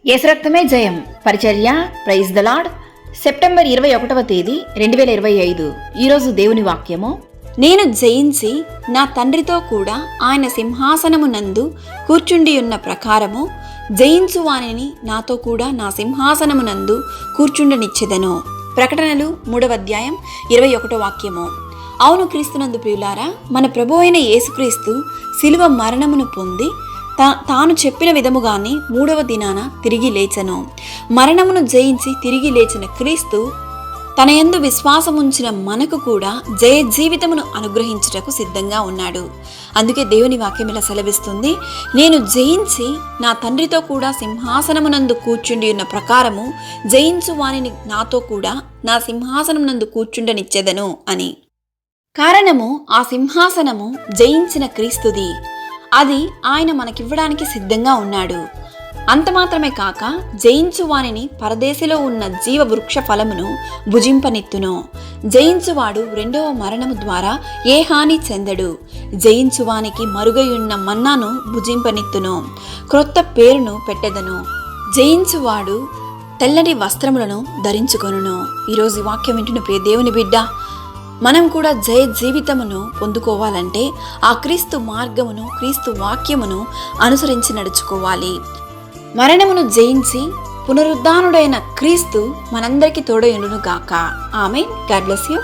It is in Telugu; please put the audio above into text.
యేసు రక్తమే జయం పరిచర్య ప్రైజ్ ద లార్డ్. సెప్టెంబర్ 21వ తేదీ 2025. ఈరోజు దేవుని వాక్యము, నేను జయించి నా తండ్రితో కూడా ఆయన సింహాసనమునందు కూర్చుండియున్న ప్రకారము జయించు వానిని నాతో కూడా నా సింహాసనమునందు కూర్చుండనిచ్చెదను. ప్రకటనలు 3వ అధ్యాయం 21వ వాక్యము. అవును క్రీస్తునందు ప్రియులారా, మన ప్రభు అయిన యేసుక్రీస్తు శిలువ మరణమును పొంది తాను చెప్పిన విధముగానే 3వ దినాన తిరిగి లేచెను. మరణమును జయించి తిరిగి లేచిన క్రీస్తు తన యందు విశ్వాసముంచిన మనకు కూడా జయ జీవితమును అనుగ్రహించుటకు సిద్ధంగా ఉన్నాడు. అందుకే దేవుని వాక్యం ఇలా సెలవిస్తుంది, నేను జయించి నా తండ్రితో కూడా సింహాసనమునందు కూర్చుండి ఉన్న ప్రకారము జయించు వానిని నాతో కూడా నా సింహాసనమునందు కూర్చుండనిచ్చెదను అని. కారణము, ఆ సింహాసనము జయించిన క్రీస్తుది. అది ఆయన మనకివ్వడానికి సిద్ధంగా ఉన్నాడు. అంత మాత్రమే కాక జయించు వానిని పరదేశిలో ఉన్న జీవ వృక్ష ఫలమును భుజింపనిత్తును. జయించువాడు రెండవ మరణము ద్వారా ఏ హాని చెందడు. జయించువానికి మరుగయున్న మన్నాను భుజింపనిత్తును, క్రొత్త పేరును పెట్టెదను. జయించువాడు తెల్లటి వస్త్రములను ధరించుకొనును. ఈరోజు వాక్యం వింటున్న ప్రియ దేవుని బిడ్డ, మనం కూడా జయ జీవితమును పొందుకోవాలంటే ఆ క్రీస్తు మార్గమును, క్రీస్తు వాక్యమును అనుసరించి నడుచుకోవాలి. మరణమును జయించి పునరుద్ధానుడైన క్రీస్తు మనందరికీ తోడయుండును గాక. ఆమేన్. God bless you.